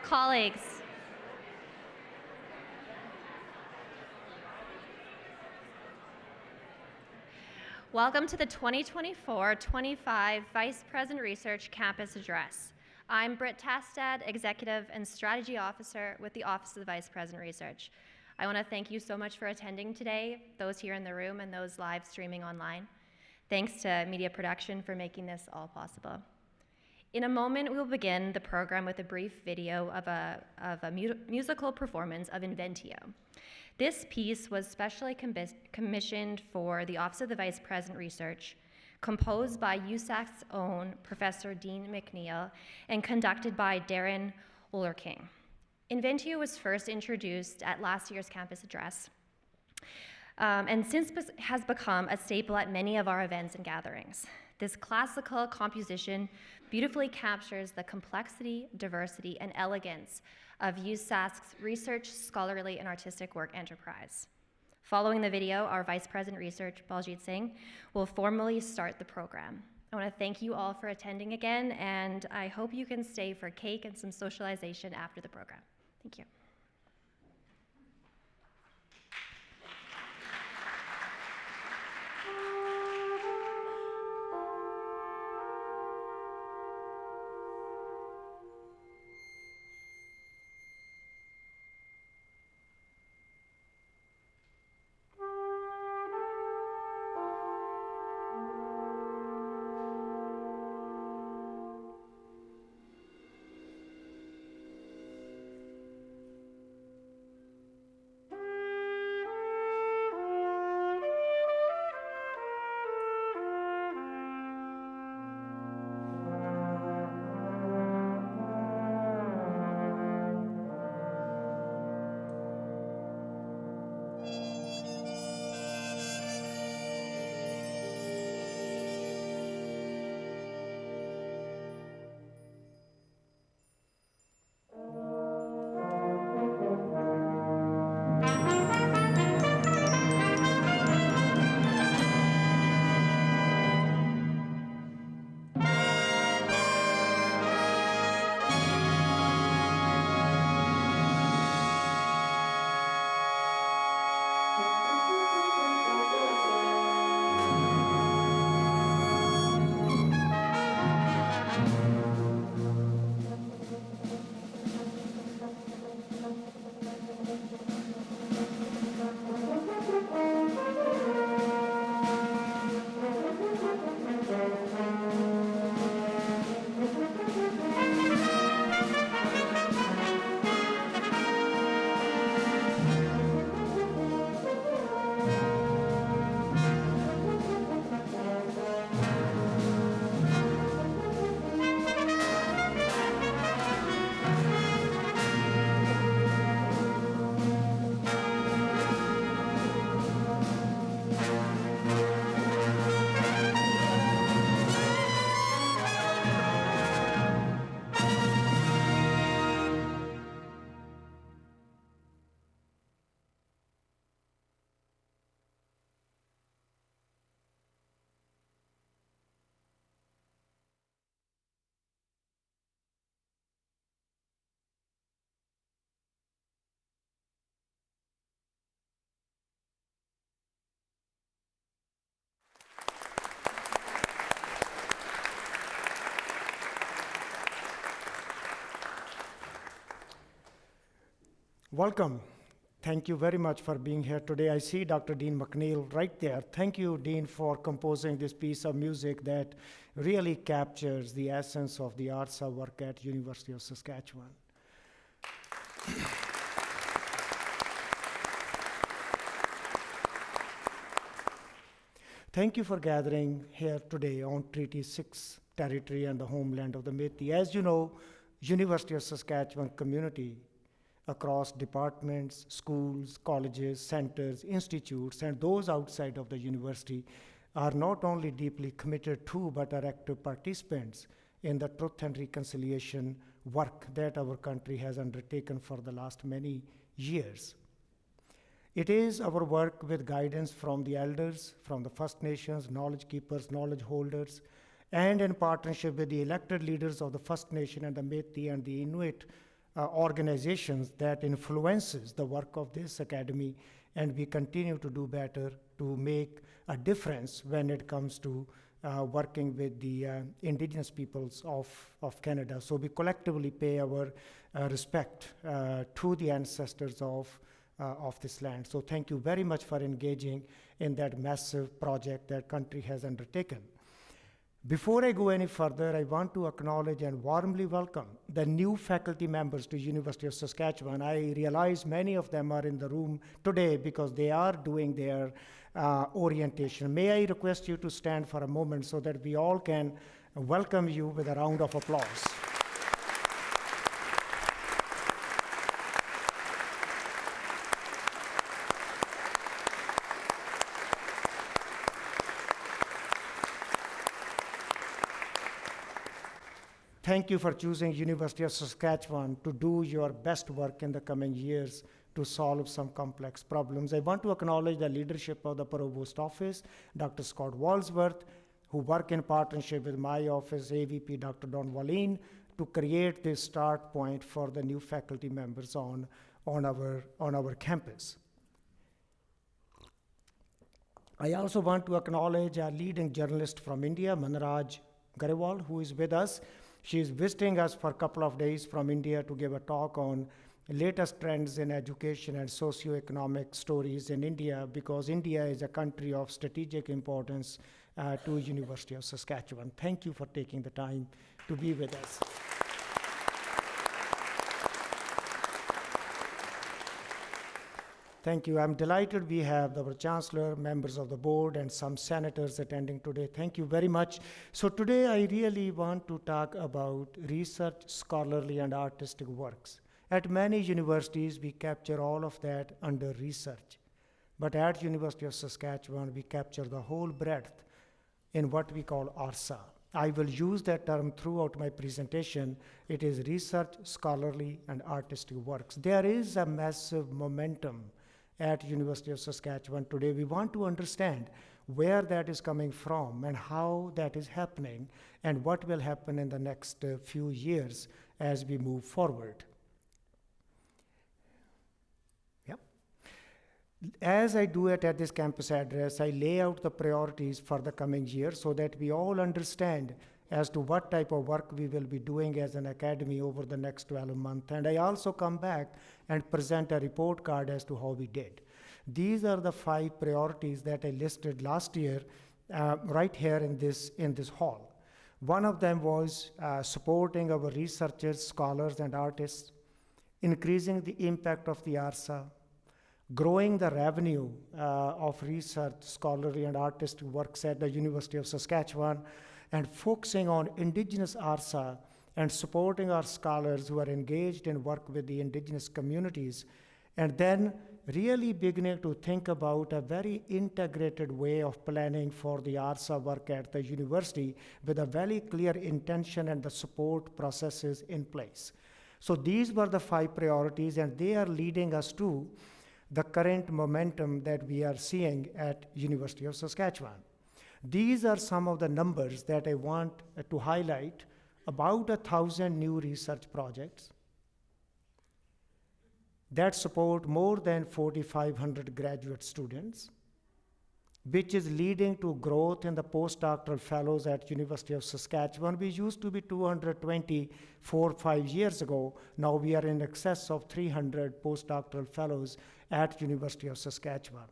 Colleagues, welcome to the 2024-25 Vice President Research Campus Address. I'm Britt Tastad, Executive and Strategy Officer with the Office of the Vice President Research. I want to thank you so much for attending today, those here in the room and those live streaming online. Thanks to Media Production for making this all possible. In a moment, we will begin the program with a brief video of a musical performance of Inventio. This piece was specially commissioned for the Office of the Vice President Research, composed by USask's own Professor Dean McNeill, and conducted by Darren Ollerking. Inventio was first introduced at last year's campus address, and since has become a staple at many of our events and gatherings. This classical composition beautifully captures the complexity, diversity, and elegance of USask's research, scholarly, and artistic work enterprise. Following the video, our Vice President Research, Baljit Singh, will formally start the program. I want to thank you all for attending again, and I hope you can stay for cake and some socialization after the program. Thank you. Welcome. Thank you very much for being here today. I see Dr. Dean McNeill right there. Thank you, Dean, for composing this piece of music that really captures the essence of the RSAW work at University of Saskatchewan. Thank you for gathering here today on Treaty 6 territory and the homeland of the Métis. As you know, University of Saskatchewan community across departments, schools, colleges, centers, institutes, and those outside of the university are not only deeply committed to, but are active participants in the truth and reconciliation work that our country has undertaken for the last many years. It is our work with guidance from the elders, from the First Nations, knowledge keepers, knowledge holders, and in partnership with the elected leaders of the First Nation and the Métis and the Inuit organizations that influences the work of this academy, and we continue to do better to make a difference when it comes to working with the indigenous peoples of Canada. So we collectively pay our respect to the ancestors of this land. So thank you very much for engaging in that massive project that country has undertaken. Before I go any further, I want to acknowledge and warmly welcome the new faculty members to University of Saskatchewan. I realize many of them are in the room today because they are doing their orientation. May I request you to stand for a moment so that we all can welcome you with a round of applause. Thank you for choosing University of Saskatchewan to do your best work in the coming years to solve some complex problems. I want to acknowledge the leadership of the Provost Office, Dr. Scott Walsworth, who work in partnership with my office, AVP Dr. Don Wallin, to create this start point for the new faculty members on our campus. I also want to acknowledge our leading journalist from India, Manraj Garewal, who is with us. She is visiting us for a couple of days from India to give a talk on latest trends in education and socioeconomic stories in India, because India is a country of strategic importance to University of Saskatchewan. Thank you for taking the time to be with us. Thank you. I'm delighted we have our Chancellor, members of the board, and some senators attending today. Thank you very much. So today I really want to talk about research, scholarly, and artistic works. At many universities, we capture all of that under research. But at University of Saskatchewan, we capture the whole breadth in what we call RSAW. I will use that term throughout my presentation. It is research, scholarly, and artistic works. There is a massive momentum at University of Saskatchewan today. We want to understand where that is coming from and how that is happening and what will happen in the next few years as we move forward. Yep. As I do it at this campus address, I lay out the priorities for the coming year so that we all understand as to what type of work we will be doing as an academy over the next 12 months. And I also come back and present a report card as to how we did. These are the 5 priorities that I listed last year right here in this hall. One of them was supporting our researchers, scholars, and artists, increasing the impact of the RSAW, growing the revenue of research, scholarly, and artistic works at the University of Saskatchewan, and focusing on indigenous RSAW and supporting our scholars who are engaged in work with the indigenous communities, and then really beginning to think about a very integrated way of planning for the RSAW work at the university with a very clear intention and the support processes in place. So these were the 5 priorities, and they are leading us to the current momentum that we are seeing at University of Saskatchewan. These are some of the numbers that I want to highlight. About 1,000 new research projects that support more than 4,500 graduate students, which is leading to growth in the postdoctoral fellows at University of Saskatchewan. We used to be 220 4-5 years ago. Now we are in excess of 300 postdoctoral fellows at University of Saskatchewan.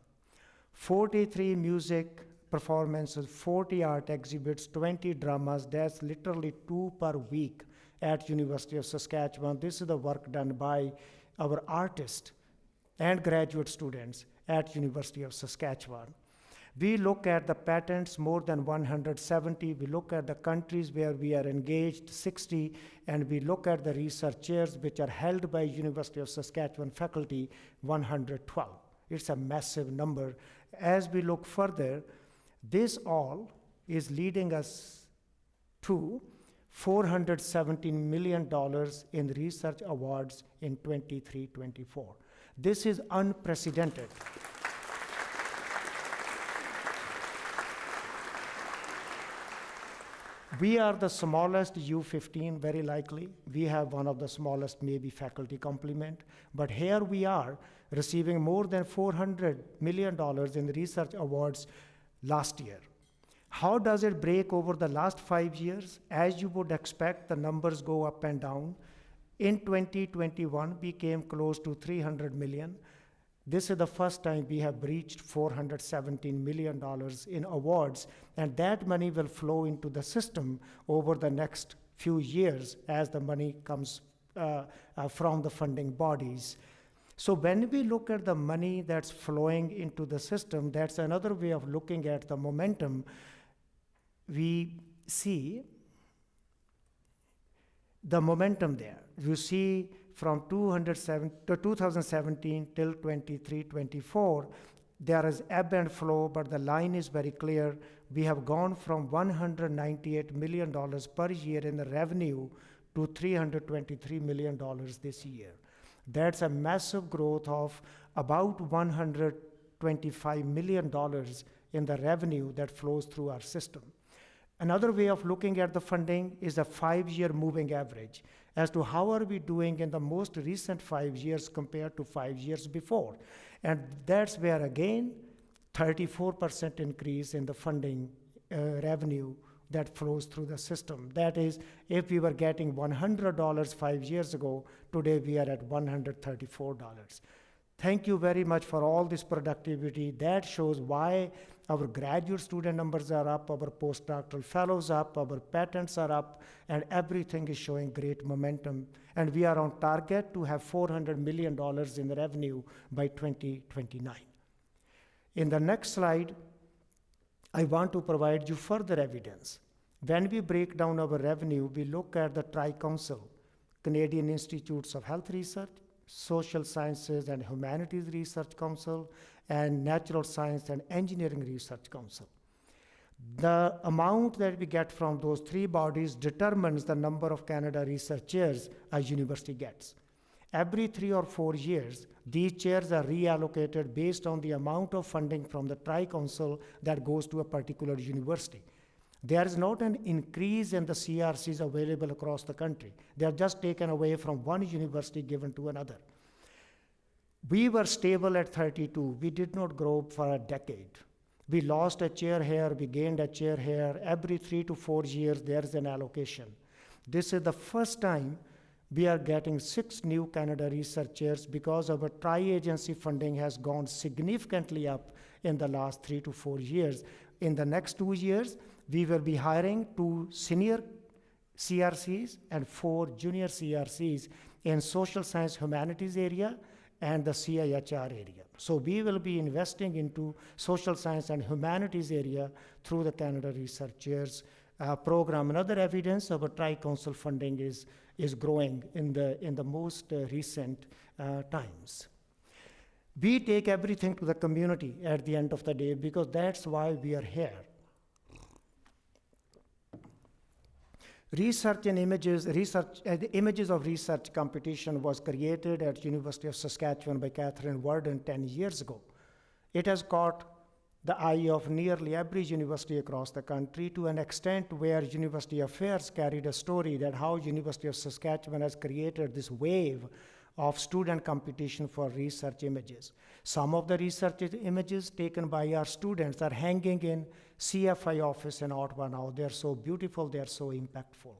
43 music performances, 40 art exhibits, 20 dramas. That's literally 2 per week at University of Saskatchewan. This is the work done by our artists and graduate students at University of Saskatchewan. We look at the patents, more than 170. We look at the countries where we are engaged, 60. And we look at the research chairs which are held by University of Saskatchewan faculty, 112. It's a massive number. As we look further, this all is leading us to $417 million in research awards in 23-24. This is unprecedented. We are the smallest U15, very likely. We have one of the smallest, maybe faculty complement. But here we are receiving more than $400 million in research awards last year. How does it break over the last 5 years? As you would expect, the numbers go up and down. In 2021, we came close to 300 million. This is the first time we have reached $417 million in awards, and that money will flow into the system over the next few years as the money comes from the funding bodies. So when we look at the money that's flowing into the system, that's another way of looking at the momentum. We see the momentum there. You see from 2017 till 23-24, there is ebb and flow, but the line is very clear. We have gone from $198 million per year in the revenue to $323 million this year. That's a massive growth of about $125 million in the revenue that flows through our system. Another way of looking at the funding is a 5-year moving average as to how are we doing in the most recent 5 years compared to 5 years before. And that's where, again, 34% increase in the funding revenue that flows through the system. That is, if we were getting $100 5 years ago, today we are at $134. Thank you very much for all this productivity. That shows why our graduate student numbers are up, our postdoctoral fellows up, our patents are up, and everything is showing great momentum. And we are on target to have $400 million in revenue by 2029. In the next slide, I want to provide you further evidence. When we break down our revenue, we look at the Tri-Council, Canadian Institutes of Health Research, Social Sciences and Humanities Research Council, and Natural Science and Engineering Research Council. The amount that we get from those three bodies determines the number of Canada research chairs a university gets. Every 3 or 4 years, these chairs are reallocated based on the amount of funding from the Tri-Council that goes to a particular university. There is not an increase in the CRCs available across the country. They are just taken away from one university given to another. We were stable at 32. We did not grow for a decade. We lost a chair here, we gained a chair here. Every 3 to 4 years, there is an allocation. This is the first time we are getting 6 new Canada research chairs because our tri-agency funding has gone significantly up in the last 3 to 4 years. In the next 2 years, we will be hiring 2 senior CRCs and 4 junior CRCs in social science humanities area and the CIHR area. So we will be investing into social science and humanities area through the Canada Research Chairs program. Another evidence of a Tri-Council funding is growing in the most recent times. We take everything to the community at the end of the day because that's why we are here. Research and images, the images of research competition was created at University of Saskatchewan by Catherine Worden 10 years ago. It has caught the eye of nearly every university across the country to an extent where University Affairs carried a story that how University of Saskatchewan has created this wave of student competition for research images. Some of the research images taken by our students are hanging in CFI office in Ottawa now. They're so beautiful, they're so impactful.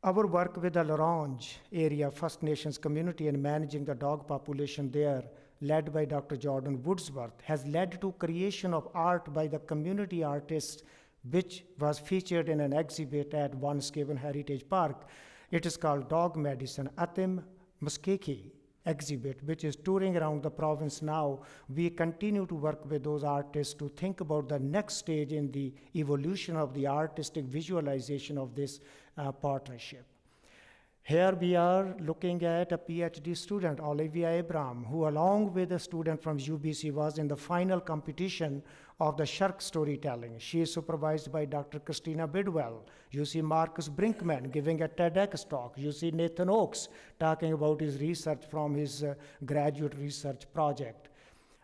Our work with the L'Orange area First Nations community and managing the dog population there, led by Dr. Jordan Woodsworth, has led to creation of art by the community artists, which was featured in an exhibit at Oneskevin Heritage Park. It is called Dog Medicine, Atim Muskeki exhibit, which is touring around the province now. We continue to work with those artists to think about the next stage in the evolution of the artistic visualization of this partnership. Here we are looking at a PhD student, Olivia Abraham, who along with a student from UBC was in the final competition of the Shark storytelling. She is supervised by Dr. Christina Bidwell. You see Marcus Brinkman giving a TEDx talk. You see Nathan Oakes talking about his research from his graduate research project.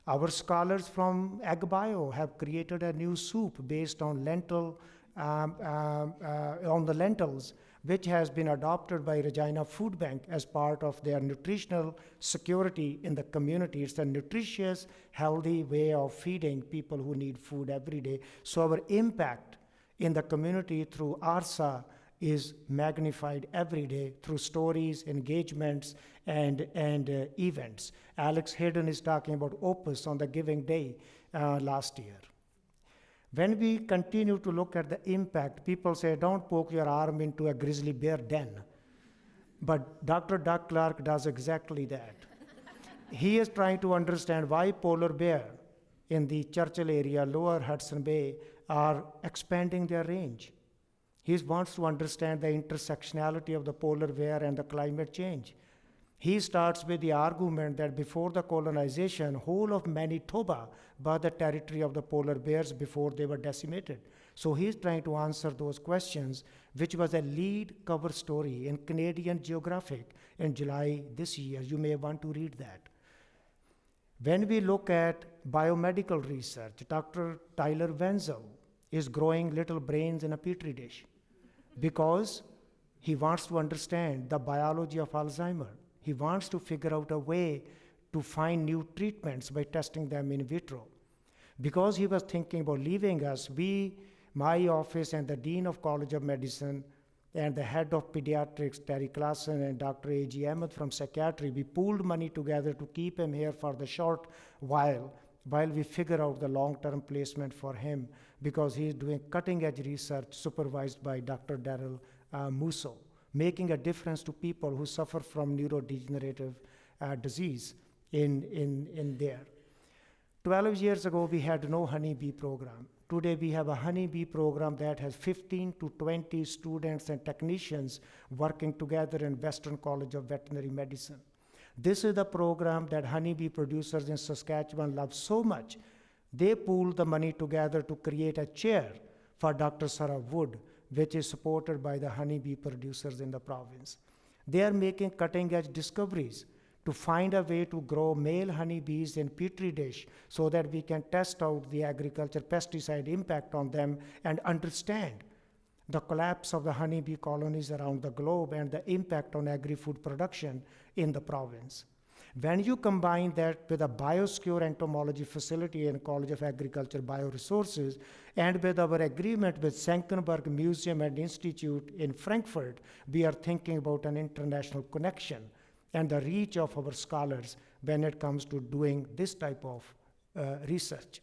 Our scholars from AgBio have created a new soup based on lentil on the lentils, which has been adopted by Regina Food Bank as part of their nutritional security in the community. It's a nutritious, healthy way of feeding people who need food every day. So our impact in the community through RSAW is magnified every day through stories, engagements, and events. Alex Hayden is talking about Opus on the Giving Day last year. When we continue to look at the impact, people say, don't poke your arm into a grizzly bear den. But Dr. Doug Clark does exactly that. He is trying to understand why polar bear in the Churchill area, lower Hudson Bay, are expanding their range. He wants to understand the intersectionality of the polar bear and the climate change. He starts with the argument that before the colonization, whole of Manitoba was the territory of the polar bears before they were decimated. So he's trying to answer those questions, which was a lead cover story in Canadian Geographic in July this year. You may want to read that. When we look at biomedical research, Dr. Tyler Wenzel is growing little brains in a petri dish because he wants to understand the biology of Alzheimer's. He wants to figure out a way to find new treatments by testing them in vitro. Because he was thinking about leaving us, my office and the Dean of College of Medicine and the head of pediatrics, Terry Klassen, and Dr. A.G. Ahmed from psychiatry, we pooled money together to keep him here for the short while we figure out the long-term placement for him, because he's doing cutting-edge research supervised by Dr. Daryl Musso, making a difference to people who suffer from neurodegenerative disease in there. 12 years ago, we had no honeybee program. Today, we have a honeybee program that has 15 to 20 students and technicians working together in Western College of Veterinary Medicine. This is the program that honeybee producers in Saskatchewan love so much. They pooled the money together to create a chair for Dr. Sarah Wood, which is supported by the honeybee producers in the province. They are making cutting-edge discoveries to find a way to grow male honeybees in petri dish so that we can test out the agriculture pesticide impact on them and understand the collapse of the honeybee colonies around the globe and the impact on agri-food production in the province. When you combine that with a biosecure entomology facility in College of Agriculture Bioresources and with our agreement with Senckenberg Museum and Institute in Frankfurt, we are thinking about an international connection and the reach of our scholars when it comes to doing this type of research.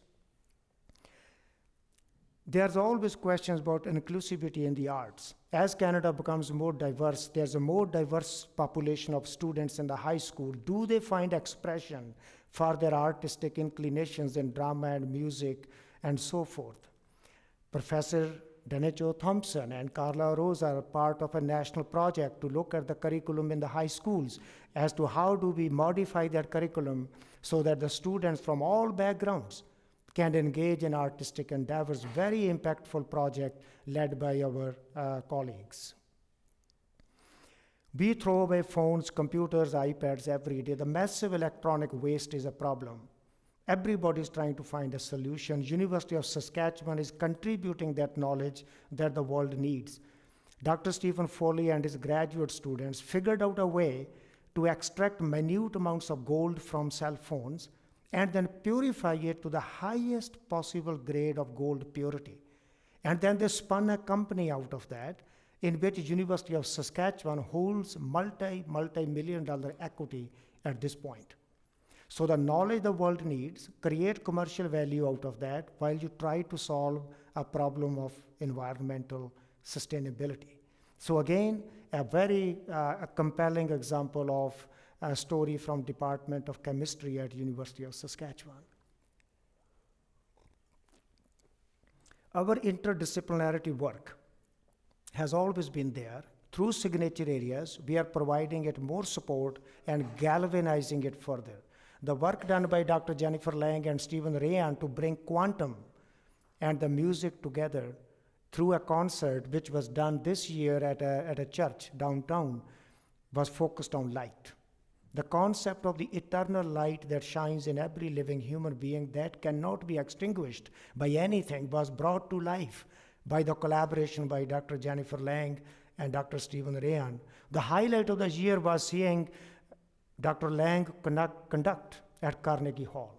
There's always questions about inclusivity in the arts. As Canada becomes more diverse, there's a more diverse population of students in the high school. Do they find expression for their artistic inclinations in drama and music and so forth? Professor Danicho Thompson and Carla Rose are part of a national project to look at the curriculum in the high schools as to how do we modify that curriculum so that the students from all backgrounds can engage in artistic endeavors. Very impactful project led by our colleagues. We throw away phones, computers, iPads every day. The massive electronic waste is a problem. Everybody's trying to find a solution. University of Saskatchewan is contributing that knowledge that the world needs. Dr. Stephen Foley and his graduate students figured out a way to extract minute amounts of gold from cell phones and then purify it to the highest possible grade of gold purity. And then they spun a company out of that in which University of Saskatchewan holds multi-million dollar equity at this point. So the knowledge the world needs, create commercial value out of that while you try to solve a problem of environmental sustainability. So again, a very compelling example of a story from Department of Chemistry at University of Saskatchewan. Our interdisciplinarity work has always been there. Through signature areas, we are providing it more support and galvanizing it further. The work done by Dr. Jennifer Lang and Stephen Rayan to bring quantum and the music together through a concert which was done this year at a church downtown was focused on light. The concept of the eternal light that shines in every living human being that cannot be extinguished by anything was brought to life by the collaboration by Dr. Jennifer Lang and Dr. Stephen Rayan. The highlight of the year was seeing Dr. Lang conduct at Carnegie Hall.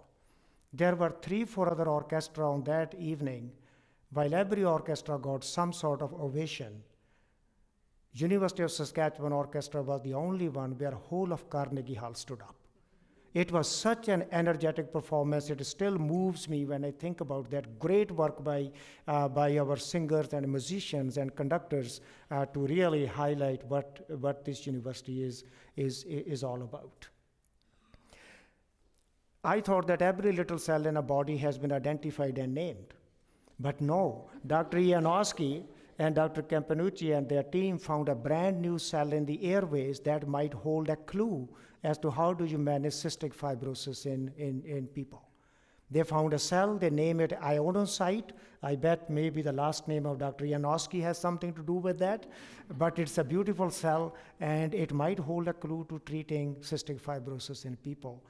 There were 3-4 other orchestra on that evening. While every orchestra got some sort of ovation, University of Saskatchewan Orchestra was the only one where whole of Carnegie Hall stood up. It was such an energetic performance. It still moves me when I think about that great work by our singers and musicians and conductors to really highlight what this university is all about. I thought that every little cell in a body has been identified and named. But no, Dr. Janowski and Dr. Campanucci and their team found a brand new cell in the airways that might hold a clue as to how do you manage cystic fibrosis in people. They found a cell, they name it ionocyte. I bet maybe the last name of Dr. Janowski has something to do with that, but it's a beautiful cell and it might hold a clue to treating cystic fibrosis in people.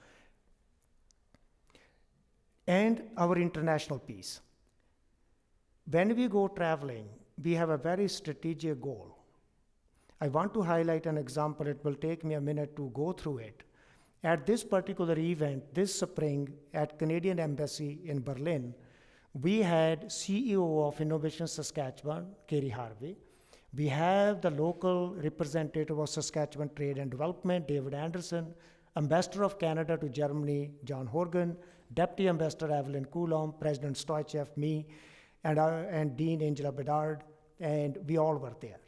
And our international piece. When we go traveling, we have a very strategic goal. I want to highlight an example. It will take me a minute to go through it. At this particular event, this spring at Canadian Embassy in Berlin, we had CEO of Innovation Saskatchewan, Kerry Harvey. We have the local representative of Saskatchewan Trade and Development, David Anderson, Ambassador of Canada to Germany, John Horgan, Deputy Ambassador Evelyn Coulomb, President Stoichev, me, and Dean Angela Bedard, and we all were there.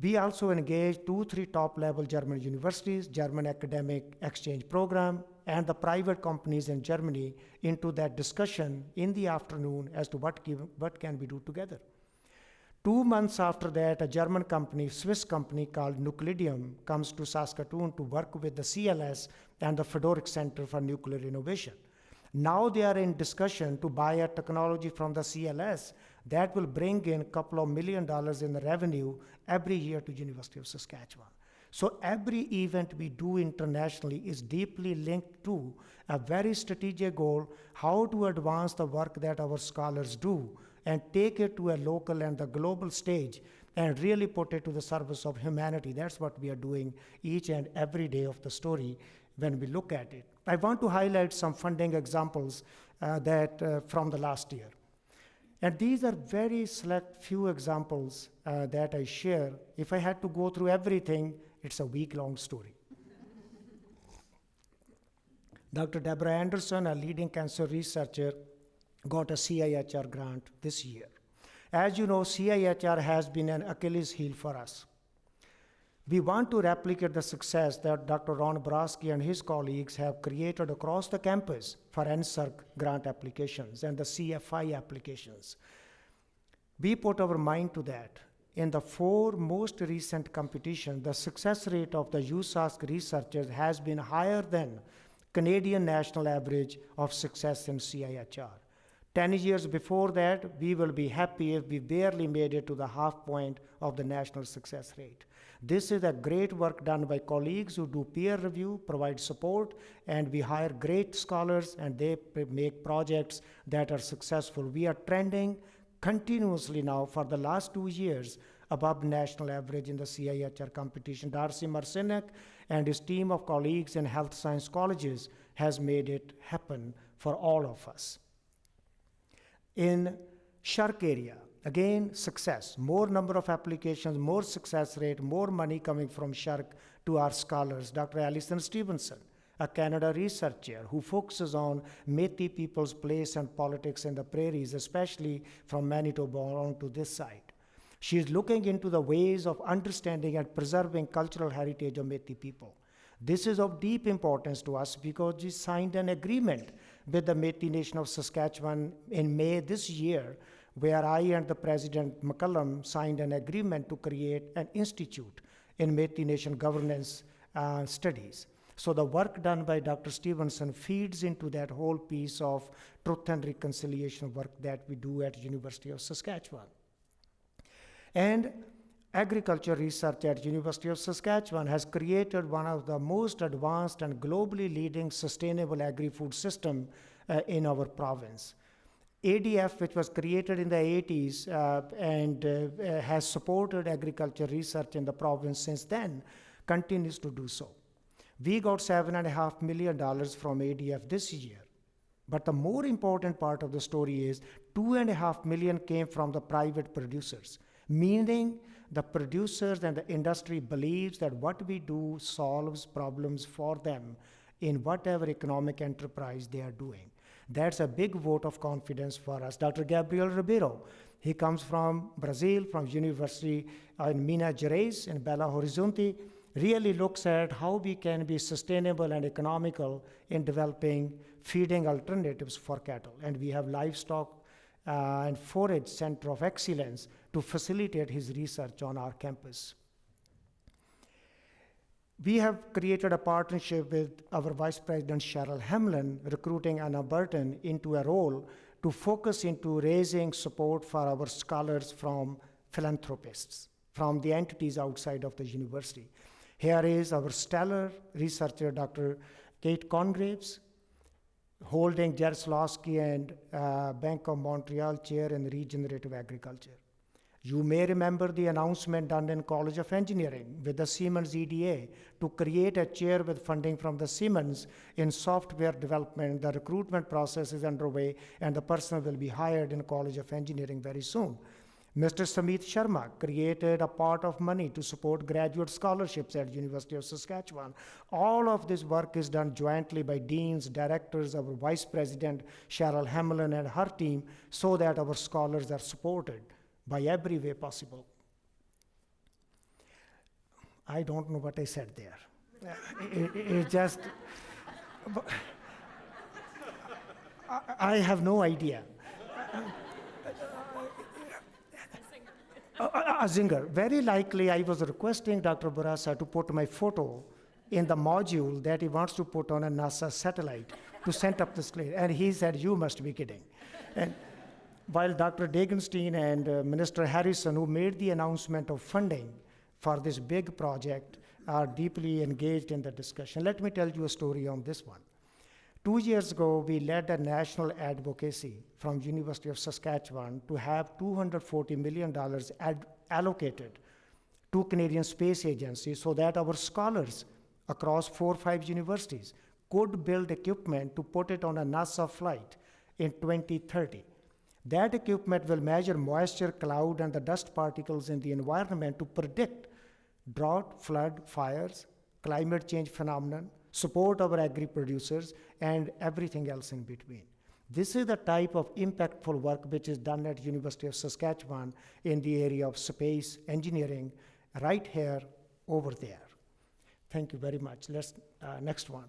We also engaged 2-3 top-level German universities, German academic exchange program, and the private companies in Germany into that discussion in the afternoon as to what can we do together. 2 months after that, a German company, Swiss company called Nuclidium, comes to Saskatoon to work with the CLS and the Fedoric Center for Nuclear Innovation. Now they are in discussion to buy a technology from the CLS that will bring in a couple of $1 million in revenue every year to University of Saskatchewan. So every event we do internationally is deeply linked to a very strategic goal, how to advance the work that our scholars do and take it to a local and the global stage and really put it to the service of humanity. That's what we are doing each and every day of the story when we look at it. I want to highlight some funding examples from the last year. And these are very select few examples that I share. If I had to go through everything, it's a week-long story. Dr. Deborah Anderson, a leading cancer researcher, got a CIHR grant this year. As you know, CIHR has been an Achilles heel for us. We want to replicate the success that Dr. Ron Borowski and his colleagues have created across the campus for NSERC grant applications and the CFI applications. We put our mind to that. In the 4 most recent competitions, the success rate of the USask researchers has been higher than Canadian national average of success in CIHR. 10 years before that, we will be happy if we barely made it to the half point of the national success rate. This is a great work done by colleagues who do peer review, provide support, and we hire great scholars and they make projects that are successful. We are trending continuously now for the last 2 years above national average in the CIHR competition. Darcy Marcinek and his team of colleagues in health science colleges has made it happen for all of us. In SHARC area, again, success, more number of applications, more success rate, more money coming from SHARC to our scholars. Dr. Alison Stevenson, a Canada researcher who focuses on Métis people's place and politics in the prairies, especially from Manitoba on to this side. She is looking into the ways of understanding and preserving cultural heritage of Métis people. This is of deep importance to us because we signed an agreement with the Métis Nation of Saskatchewan in May this year, where I and the President McCullum signed an agreement to create an institute in Métis Nation governance studies. So the work done by Dr. Stevenson feeds into that whole piece of truth and reconciliation work that we do at University of Saskatchewan. And agriculture research at University of Saskatchewan has created one of the most advanced and globally leading sustainable agri-food system in our province. ADF, which was created in the 80s and has supported agriculture research in the province since then, continues to do so. We got $7.5 million from ADF this year. But the more important part of the story is $2.5 million came from the private producers, meaning the producers and the industry believes that what we do solves problems for them in whatever economic enterprise they are doing. That's a big vote of confidence for us. Dr. Gabriel Ribeiro, he comes from Brazil, from University in Minas Gerais in Belo Horizonte, really looks at how we can be sustainable and economical in developing feeding alternatives for cattle. And we have livestock and forage center of excellence to facilitate his research on our campus. We have created a partnership with our Vice President Cheryl Hamlin, recruiting Anna Burton into a role to focus into raising support for our scholars from philanthropists, from the entities outside of the university. Here is our stellar researcher, Dr. Kate Congraves, holding Jaroslawski and Bank of Montreal chair in regenerative agriculture. You may remember the announcement done in College of Engineering with the Siemens EDA to create a chair with funding from the Siemens in software development. The recruitment process is underway and the person will be hired in College of Engineering very soon. Mr. Samit Sharma created a pot of money to support graduate scholarships at University of Saskatchewan. All of this work is done jointly by deans, directors, our vice president, Cheryl Hamlin, and her team, so that our scholars are supported by every way possible. I don't know what I said there. It just, I have no idea. A zinger. Very likely I was requesting Dr. Barasa to put my photo in the module that he wants to put on a NASA satellite to send up the screen. And he said, you must be kidding. And while Dr. Dagenstein and Minister Harrison, who made the announcement of funding for this big project, are deeply engaged in the discussion. Let me tell you a story on this one. 2 years ago, we led a national advocacy from University of Saskatchewan to have $240 million allocated to Canadian Space Agency so that our scholars across 4 or 5 universities could build equipment to put it on a NASA flight in 2030. That equipment will measure moisture, cloud, and the dust particles in the environment to predict drought, flood, fires, climate change phenomenon, support our agri-producers, and everything else in between. This is the type of impactful work which is done at University of Saskatchewan in the area of space engineering, right here, over there. Thank you very much. Let's, next one.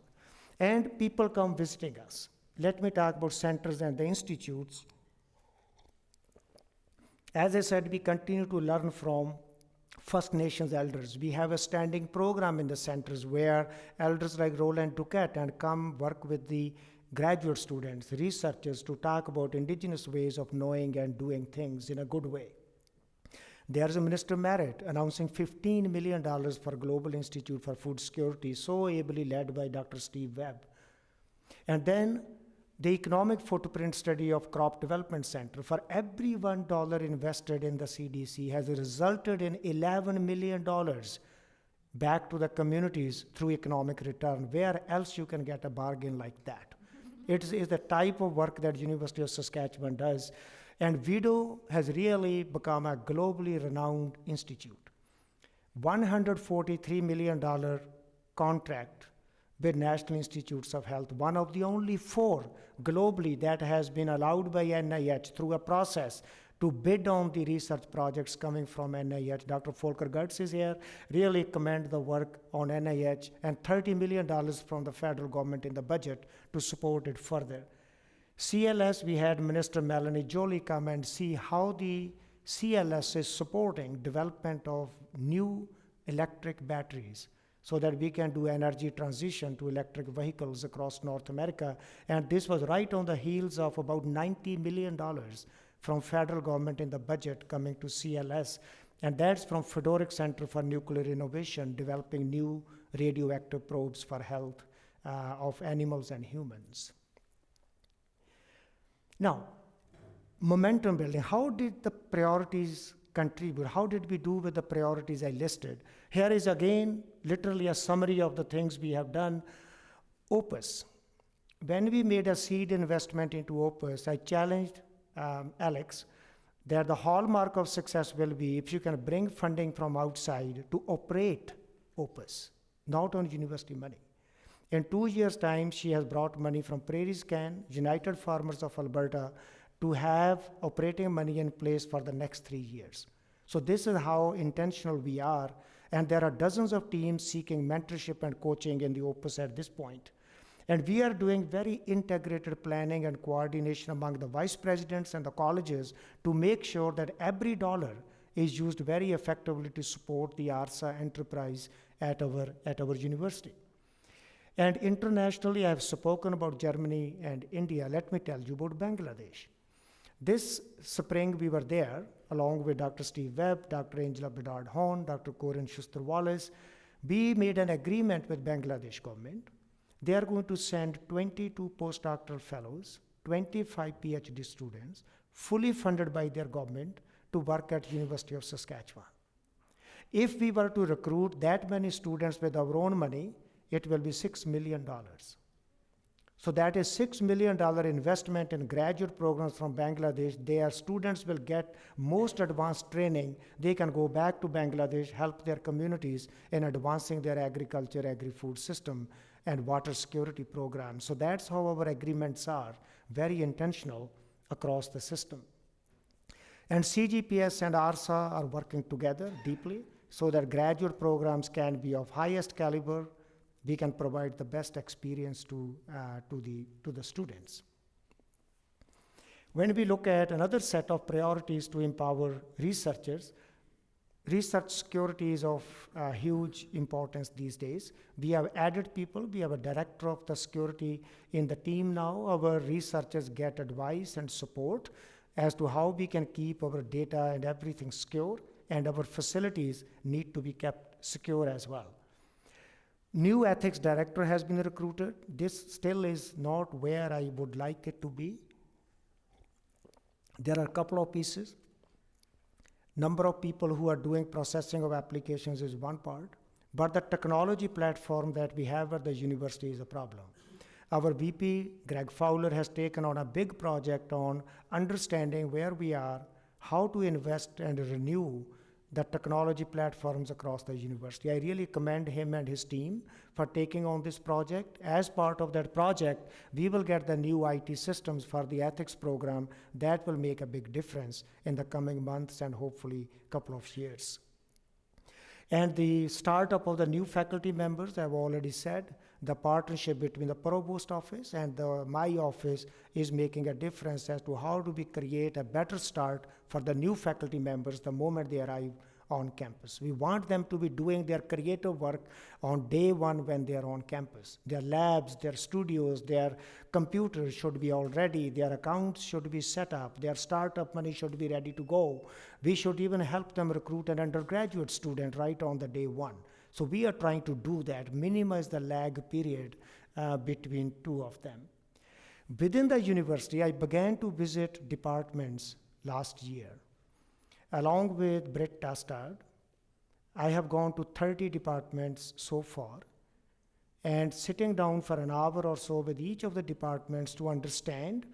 And people come visiting us. Let me talk about centers and the institutes. As I said, we continue to learn from First Nations elders. We have a standing program in the centers where elders like Roland Duquette and come work with the graduate students, researchers, to talk about indigenous ways of knowing and doing things in a good way. There's a Minister Merritt announcing $15 million for Global Institute for Food Security, so ably led by Dr. Steve Webb. And then the economic footprint study of Crop Development Center, for every $1 invested in the CDC, has resulted in $11 million back to the communities through economic return. Where else you can get a bargain like that? It is the type of work that University of Saskatchewan does. And VIDO has really become a globally renowned institute. $143 million contract with National Institutes of Health, one of the only 4 globally that has been allowed by NIH through a process to bid on the research projects coming from NIH. Dr. Volker Gertz is here. Really commend the work on NIH, and $30 million from the federal government in the budget to support it further. CLS, we had Minister Melanie Joly come and see how the CLS is supporting development of new electric batteries so that we can do energy transition to electric vehicles across North America. And this was right on the heels of about $90 million from federal government in the budget coming to CLS. And that's from Fedoric Center for Nuclear Innovation, developing new radioactive probes for health of animals and humans. Now, momentum building. How did the priorities contribute? How did we do with the priorities I listed? Here is again literally a summary of the things we have done. Opus. When we made a seed investment into Opus, I challenged Alex that the hallmark of success will be if you can bring funding from outside to operate Opus, not on university money. In 2 years' time, she has brought money from Prairie Scan, United Farmers of Alberta, to have operating money in place for the next 3 years. So this is how intentional we are, and there are dozens of teams seeking mentorship and coaching in the Opus at this point. And we are doing very integrated planning and coordination among the vice presidents and the colleges to make sure that every dollar is used very effectively to support the RSA enterprise at our university. And internationally, I have spoken about Germany and India. Let me tell you about Bangladesh. This spring, we were there along with Dr. Steve Webb, Dr. Angela Bedard-Horn, Dr. Corinne Schuster-Wallace. We made an agreement with Bangladesh government. They are going to send 22 postdoctoral fellows, 25 PhD students, fully funded by their government to work at University of Saskatchewan. If we were to recruit that many students with our own money, it will be $6 million. So that is $6 million investment in graduate programs from Bangladesh. Their students will get most advanced training. They can go back to Bangladesh, help their communities in advancing their agriculture, agri-food system, and water security programs. So that's how our agreements are, very intentional across the system. And CGPS and RSA are working together deeply so that graduate programs can be of highest caliber. We can provide the best experience to the students. When we look at another set of priorities to empower researchers, research security is of huge importance these days. We have added people. We have a director of the security in the team now. Our researchers get advice and support as to how we can keep our data and everything secure, and our facilities need to be kept secure as well. New ethics director has been recruited. This still is not where I would like it to be. There are a couple of pieces. Number of people who are doing processing of applications is one part, but the technology platform that we have at the university is a problem. Our VP, Greg Fowler, has taken on a big project on understanding where we are, how to invest and renew the technology platforms across the university. I really commend him and his team for taking on this project. As part of that project, we will get the new IT systems for the ethics program that will make a big difference in the coming months and hopefully a couple of years. And the startup of the new faculty members, I've already said, the partnership between the provost office and my office is making a difference as to how do we create a better start for the new faculty members the moment they arrive on campus. We want them to be doing their creative work on day one when they are on campus. Their labs, their studios, their computers should be all ready, their accounts should be set up, their startup money should be ready to go. We should even help them recruit an undergraduate student right on the day one. So we are trying to do that, minimize the lag period between two of them. Within the university, I began to visit departments last year. Along with Britt Tastard, I have gone to 30 departments so far, and sitting down for an hour or so with each of the departments to understand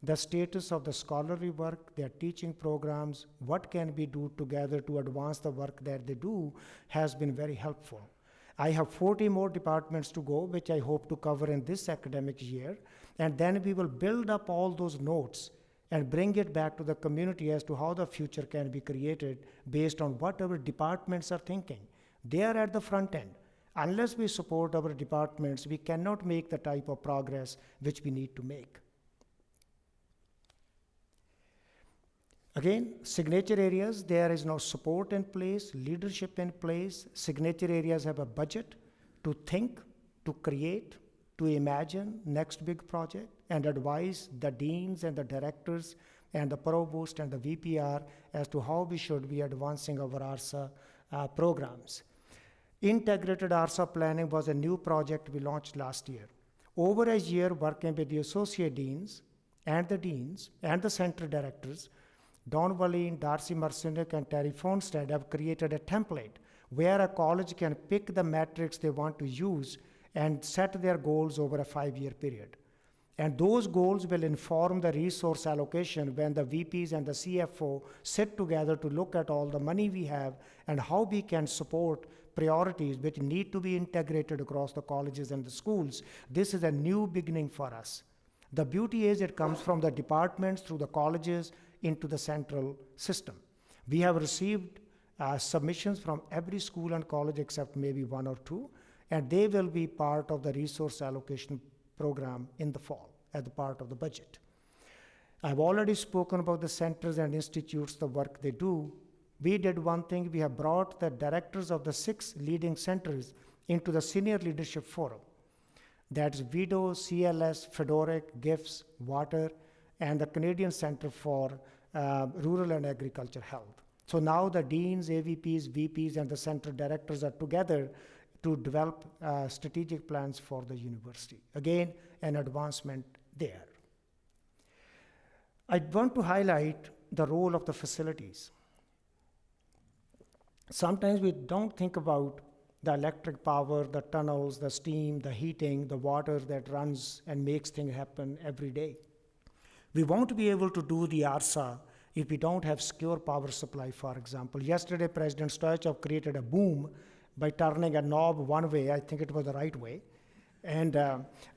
the status of the scholarly work, their teaching programs, what can we do together to advance the work that they do has been very helpful. I have 40 more departments to go, which I hope to cover in this academic year, and then we will build up all those notes and bring it back to the community as to how the future can be created based on what our departments are thinking. They are at the front end. Unless we support our departments, we cannot make the type of progress which we need to make. Again, signature areas, there is no support in place, leadership in place. Signature areas have a budget to think, to create, to imagine next big project and advise the deans and the directors and the provost and the VPR as to how we should be advancing our RSA programs. Integrated RSA planning was a new project we launched last year. Over a year working with the associate deans, and the deans and the center directors, Don Wallin, Darcy Marcinek, and Terry Fonstad have created a template where a college can pick the metrics they want to use and set their goals over a 5-year period. And those goals will inform the resource allocation when the VPs and the CFO sit together to look at all the money we have and how we can support priorities which need to be integrated across the colleges and the schools. This is a new beginning for us. The beauty is it comes from the departments through the colleges into the central system. We have received submissions from every school and college except maybe 1 or 2, and they will be part of the resource allocation program in the fall as a part of the budget. I've already spoken about the centers and institutes, the work they do. We did one thing, we have brought the directors of the 6 leading centers into the senior leadership forum. That's VIDO, CLS, Fedoric, GIFS, Water, and the Canadian Center for Rural and Agriculture Health. So now the deans, AVPs, VPs, and the center directors are together to develop strategic plans for the university. Again, an advancement there. I want to highlight the role of the facilities. Sometimes we don't think about the electric power, the tunnels, the steam, the heating, the water that runs and makes things happen every day. We won't be able to do the RSAW if we don't have secure power supply, for example. Yesterday, President Stoichkov created a boom by turning a knob one way. I think it was the right way. And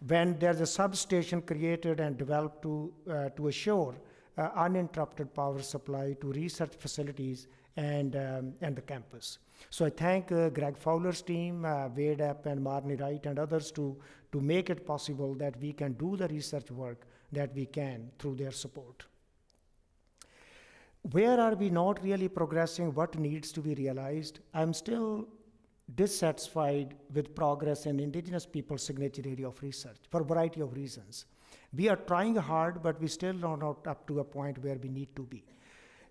when there's a substation created and developed to assure uninterrupted power supply to research facilities and the campus. So I thank Greg Fowler's team, Wade Epp and Marnie Wright and others to make it possible that we can do the research work that we can through their support. Where are we not really progressing? What needs to be realized? I'm still dissatisfied with progress in Indigenous people's signature area of research for a variety of reasons. We are trying hard, but we still are not up to a point where we need to be.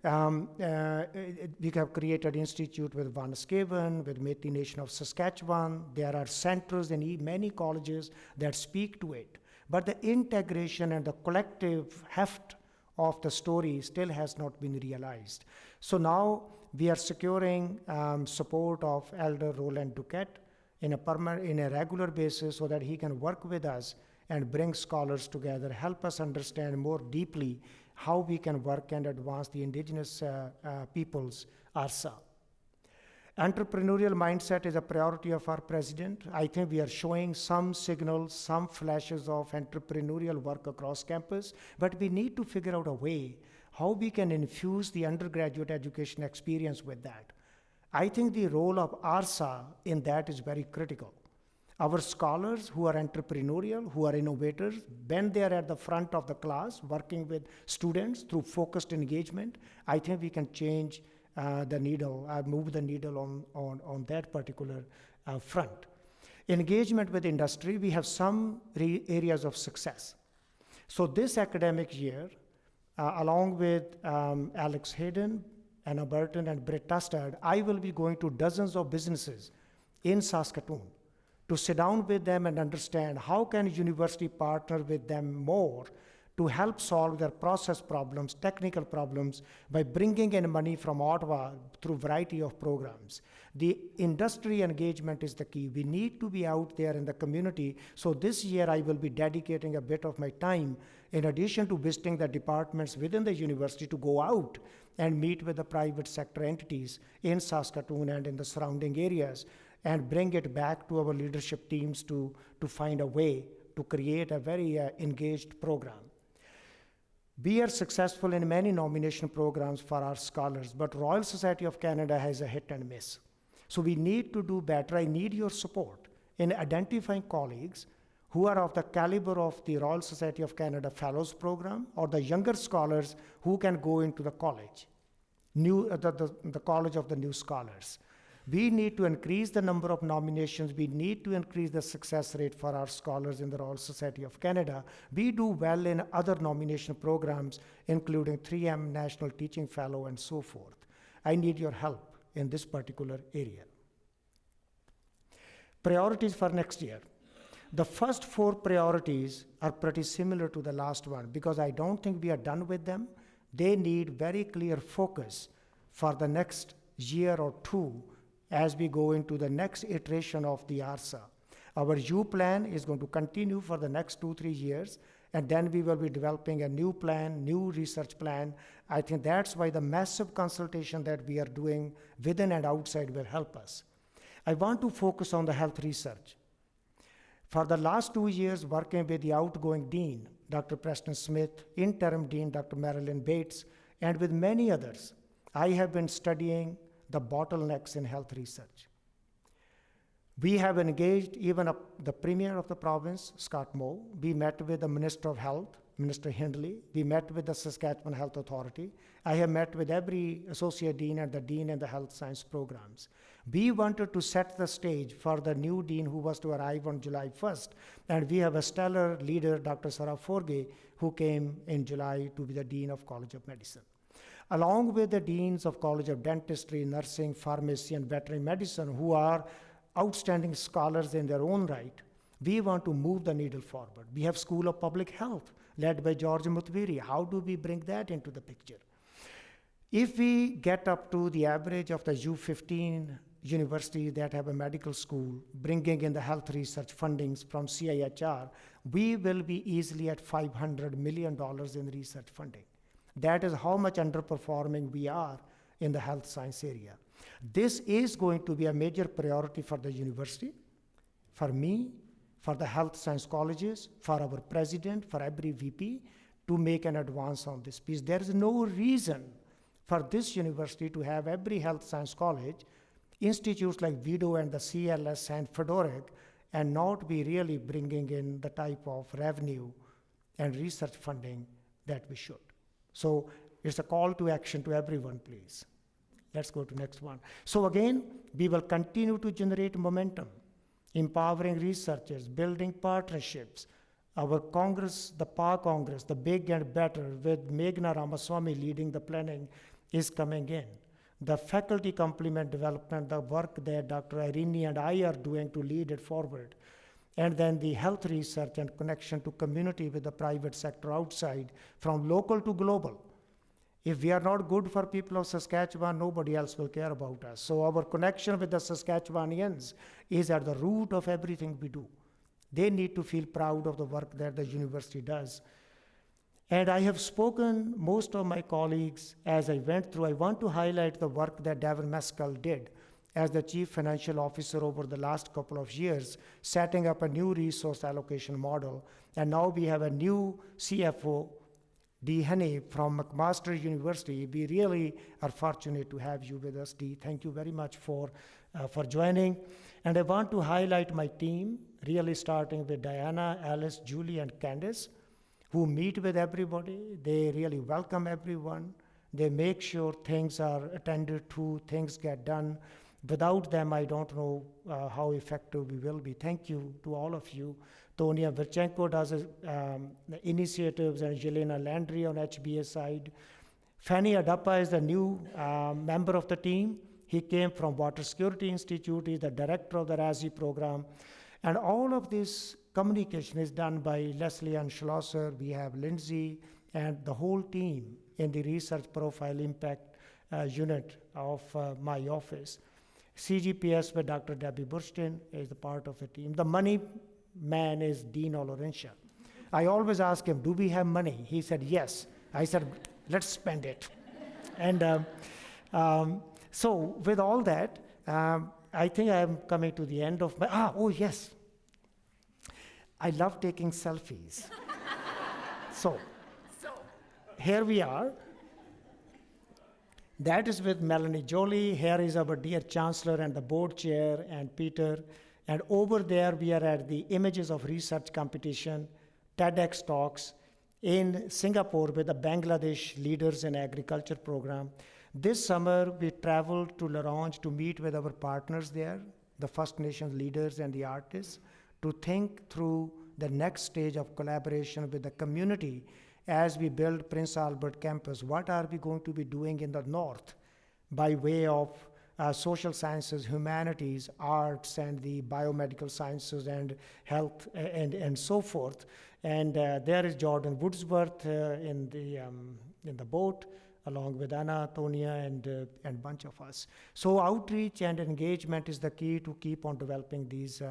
We have created institute with Waniskeven, with Métis Nation of Saskatchewan. There are centers in many colleges that speak to it. But the integration and the collective heft of the story still has not been realized. So now we are securing support of Elder Roland Duquette in a regular basis so that he can work with us and bring scholars together, help us understand more deeply how we can work and advance the Indigenous peoples' RSAW. Entrepreneurial mindset is a priority of our president. I think we are showing some signals, some flashes of entrepreneurial work across campus, but we need to figure out a way how we can infuse the undergraduate education experience with that. I think the role of RSAW in that is very critical. Our scholars who are entrepreneurial, who are innovators, when they are at the front of the class working with students through focused engagement, I think we can change the needle, move the needle on that particular front. Engagement with industry, we have some areas of success. So this academic year, along with Alex Hayden, Anna Burton, and Britt Tustad, I will be going to dozens of businesses in Saskatoon to sit down with them and understand how can university partner with them more to help solve their process problems, technical problems, by bringing in money from Ottawa through a variety of programs. The industry engagement is the key. We need to be out there in the community. So this year I will be dedicating a bit of my time, in addition to visiting the departments within the university, to go out and meet with the private sector entities in Saskatoon and in the surrounding areas, and bring it back to our leadership teams to find a way to create a very engaged program. We are successful in many nomination programs for our scholars, but Royal Society of Canada has a hit and miss. So we need to do better. I need your support in identifying colleagues who are of the caliber of the Royal Society of Canada Fellows Program, or the younger scholars who can go into the college, the College of the New Scholars. We need to increase the number of nominations. We need to increase the success rate for our scholars in the Royal Society of Canada. We do well in other nomination programs, including 3M National Teaching Fellow and so forth. I need your help in this particular area. Priorities for next year. The first four priorities are pretty similar to the last one because I don't think we are done with them. They need very clear focus for the next year or two as we go into the next iteration of the RSAW. Our U plan is going to continue for the next 2-3 years, and then we will be developing a new plan, new research plan. I think that's why the massive consultation that we are doing within and outside will help us. I want to focus on the health research. For the last 2 years, working with the outgoing dean, Dr. Preston Smith, interim dean, Dr. Marilyn Bates, and with many others, I have been studying the bottlenecks in health research. We have engaged even the Premier of the province, Scott Moe. We met with the Minister of Health, Minister Hindley. We met with the Saskatchewan Health Authority. I have met with every associate dean and the dean in the health science programs. We wanted to set the stage for the new dean who was to arrive on July 1st. And we have a stellar leader, Dr. Sarah Forge, who came in July to be the Dean of College of Medicine. Along with the deans of College of Dentistry, Nursing, Pharmacy, and Veterinary Medicine, who are outstanding scholars in their own right, we want to move the needle forward. We have School of Public Health, led by George Mutviri. How do we bring that into the picture? If we get up to the average of the U15 universities that have a medical school, bringing in the health research fundings from CIHR, we will be easily at $500 million in research funding. That is how much underperforming we are in the health science area. This is going to be a major priority for the university, for me, for the health science colleges, for our president, for every VP, to make an advance on this piece. There is no reason for this university to have every health science college, institutes like VIDO and the CLS and Fedoric, and not be really bringing in the type of revenue and research funding that we should. So it's a call to action to everyone, please. Let's go to next one. So again, we will continue to generate momentum, empowering researchers, building partnerships. Our Congress, the PA Congress, the big and better, with Meghna Ramaswamy leading the planning, is coming in. The faculty complement development, the work that Dr. Irini and I are doing to lead it forward. And then the health research and connection to community with the private sector outside, from local to global. If we are not good for people of Saskatchewan, nobody else will care about us. So our connection with the Saskatchewanians is at the root of everything we do. They need to feel proud of the work that the university does. And I have spoken most of my colleagues as I went through. I want to highlight the work that Devin Mescal did as the Chief Financial Officer over the last couple of years, setting up a new resource allocation model. And now we have a new CFO, Dee Henney from McMaster University. We really are fortunate to have you with us, Dee. Thank you very much for joining. And I want to highlight my team, really starting with Diana, Alice, Julie, and Candice, who meet with everybody. They really welcome everyone. They make sure things are attended to, things get done. Without them, I don't know how effective we will be. Thank you to all of you. Tonia Virchenko does the initiatives, and Jelena Landry on HBA side. Fanny Adappa is the new member of the team. He came from Water Security Institute. He's the director of the RSAW program. And all of this communication is done by Leslie Ann Schlosser. We have Lindsay and the whole team in the research profile impact unit of my office. CGPS with Dr. Debbie Burstin is the part of the team. The money man is Dean Olorentia. I always ask him, do we have money? He said, yes. I said, let's spend it. And so with all that, I think I'm coming to the end of my, oh yes. I love taking selfies. So here we are. That is with Melanie Jolie. Here is our dear Chancellor and the board chair and Peter. And over there, we are at the Images of Research competition, TEDx talks in Singapore with the Bangladesh Leaders in Agriculture program. This summer, we traveled to L'Orange to meet with our partners there, the First Nations leaders and the artists, to think through the next stage of collaboration with the community as we build Prince Albert campus. What are we going to be doing in the north by way of social sciences, humanities, arts, and the biomedical sciences and health and so forth. And there is Jordan Woodsworth in the boat, along with Anna, Tonia, and bunch of us. So outreach and engagement is the key to keep on developing these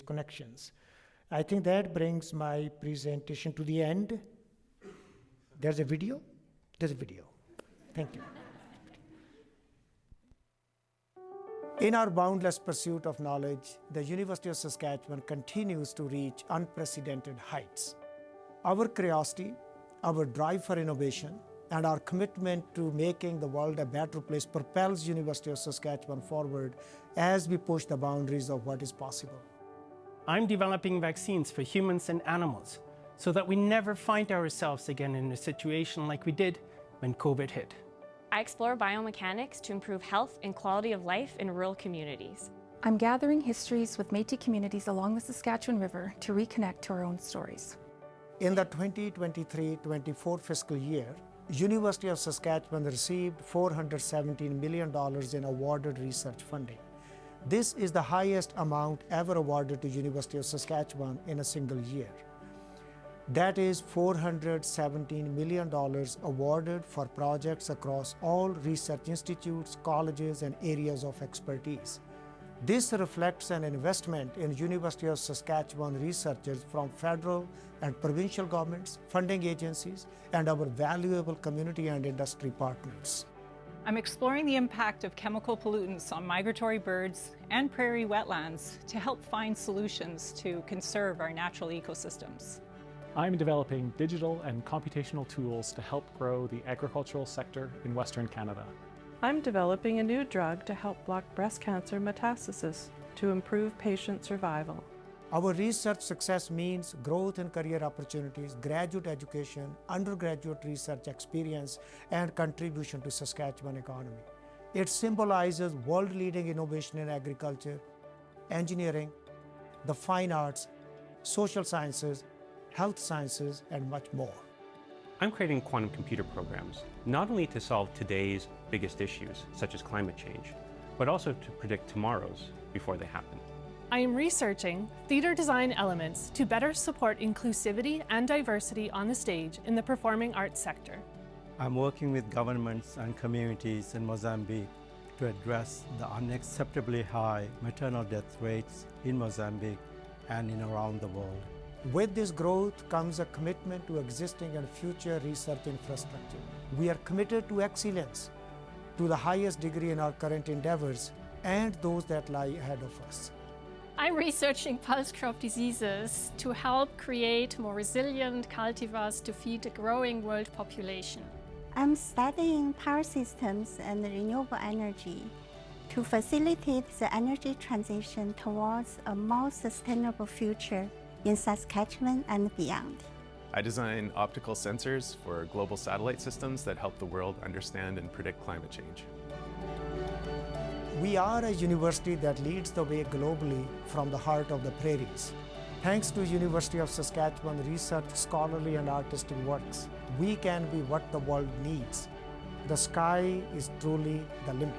connections. I think that brings my presentation to the end. There's a video? There's a video. Thank you. In our boundless pursuit of knowledge, the University of Saskatchewan continues to reach unprecedented heights. Our curiosity, our drive for innovation, and our commitment to making the world a better place propels University of Saskatchewan forward as we push the boundaries of what is possible. I'm developing vaccines for humans and animals so that we never find ourselves again in a situation like we did when COVID hit. I explore biomechanics to improve health and quality of life in rural communities. I'm gathering histories with Métis communities along the Saskatchewan River to reconnect to our own stories. In the 2023-24 fiscal year, University of Saskatchewan received $417 million in awarded research funding. This is the highest amount ever awarded to University of Saskatchewan in a single year. That is $417 million awarded for projects across all research institutes, colleges, and areas of expertise. This reflects an investment in University of Saskatchewan researchers from federal and provincial governments, funding agencies, and our valuable community and industry partners. I'm exploring the impact of chemical pollutants on migratory birds and prairie wetlands to help find solutions to conserve our natural ecosystems. I'm developing digital and computational tools to help grow the agricultural sector in Western Canada. I'm developing a new drug to help block breast cancer metastasis to improve patient survival. Our research success means growth in career opportunities, graduate education, undergraduate research experience, and contribution to Saskatchewan economy. It symbolizes world-leading innovation in agriculture, engineering, the fine arts, social sciences, health sciences, and much more. I'm creating quantum computer programs, not only to solve today's biggest issues, such as climate change, but also to predict tomorrow's before they happen. I am researching theater design elements to better support inclusivity and diversity on the stage in the performing arts sector. I'm working with governments and communities in Mozambique to address the unacceptably high maternal death rates in Mozambique and in around the world. With this growth comes a commitment to existing and future research infrastructure. We are committed to excellence, to the highest degree in our current endeavors and those that lie ahead of us. I'm researching pulse crop diseases to help create more resilient cultivars to feed a growing world population. I'm studying power systems and renewable energy to facilitate the energy transition towards a more sustainable future in Saskatchewan and beyond. I design optical sensors for global satellite systems that help the world understand and predict climate change. We are a university that leads the way globally from the heart of the prairies. Thanks to University of Saskatchewan research, scholarly and artistic works, we can be what the world needs. The sky is truly the limit.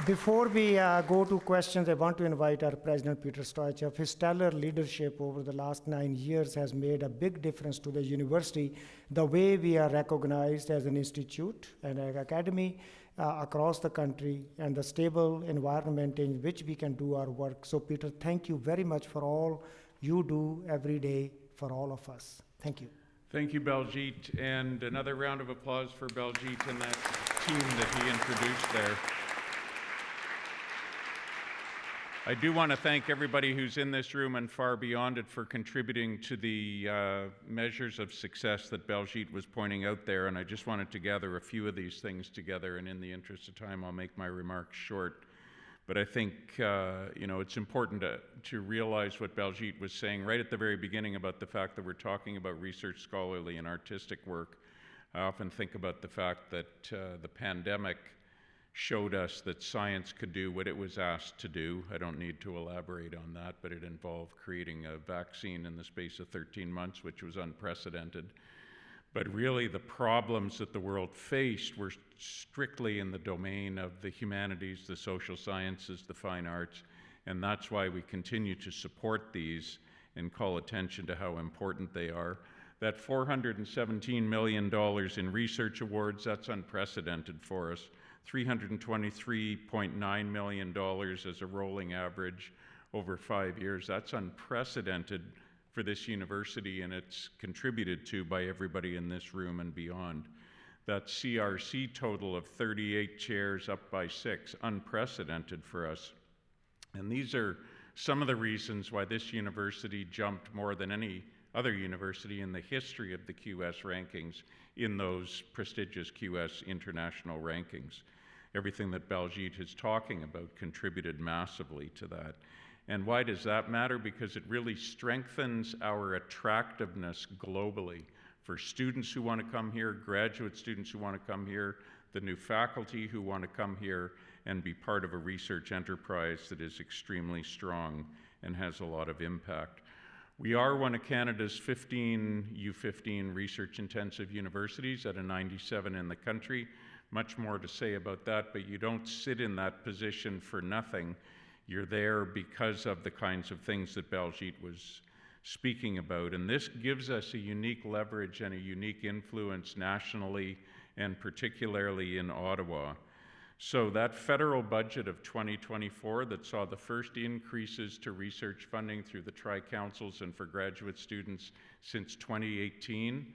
Before we go to questions, I want to invite our President, Peter Stoichev. His stellar leadership over the last 9 years has made a big difference to the university, the way we are recognized as an institute and an academy across the country, and the stable environment in which we can do our work. So, Peter, thank you very much for all you do every day for all of us. Thank you. Thank you, Baljit, and another round of applause for Baljit and that team that he introduced there. I do want to thank everybody who's in this room and far beyond it for contributing to the measures of success that Baljit was pointing out there, and I just wanted to gather a few of these things together, and in the interest of time, I'll make my remarks short. But I think it's important to realize what Baljit was saying right at the very beginning about the fact that we're talking about research, scholarly, and artistic work. I often think about the fact that the pandemic showed us that science could do what it was asked to do. I don't need to elaborate on that, but it involved creating a vaccine in the space of 13 months, which was unprecedented. But really, the problems that the world faced were strictly in the domain of the humanities, the social sciences, the fine arts, and that's why we continue to support these and call attention to how important they are. That $417 million in research awards, that's unprecedented for us. $323.9 million as a rolling average over 5 years. That's unprecedented for this university, and it's contributed to by everybody in this room and beyond. That CRC total of 38 chairs up by 6, unprecedented for us. And these are some of the reasons why this university jumped more than any other university in the history of the QS rankings in those prestigious QS international rankings. Everything that Baljit is talking about contributed massively to that. And why does that matter? Because it really strengthens our attractiveness globally for students who want to come here, graduate students who want to come here, the new faculty who want to come here and be part of a research enterprise that is extremely strong and has a lot of impact. We are one of Canada's 15 U15 research-intensive universities out of 97 in the country. Much more to say about that, but you don't sit in that position for nothing. You're there because of the kinds of things that Baljit was speaking about, and this gives us a unique leverage and a unique influence nationally and particularly in Ottawa. So that federal budget of 2024 that saw the first increases to research funding through the tri-councils and for graduate students since 2018,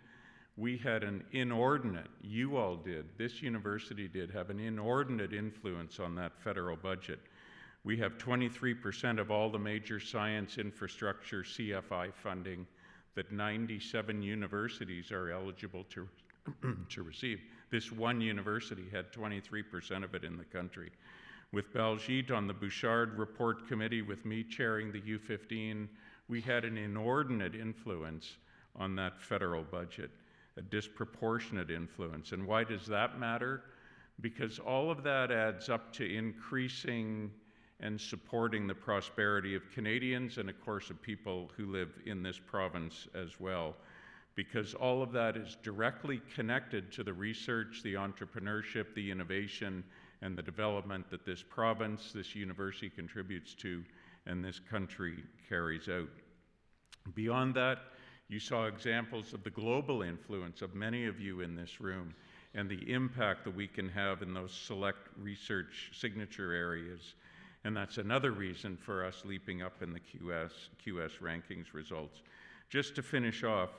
we had an inordinate, you all did, this university did have an inordinate influence on that federal budget. We have 23% of all the major science infrastructure CFI funding that 97 universities are eligible to receive. This one university had 23% of it in the country. With Baljit on the Bouchard Report Committee, with me chairing the U15, we had an inordinate influence on that federal budget, a disproportionate influence. And why does that matter? Because all of that adds up to increasing and supporting the prosperity of Canadians and, of course, of people who live in this province as well. Because all of that is directly connected to the research, the entrepreneurship, the innovation, and the development that this province, this university contributes to, and this country carries out. Beyond that, you saw examples of the global influence of many of you in this room and the impact that we can have in those select research signature areas. And that's another reason for us leaping up in the QS rankings results. Just to finish off,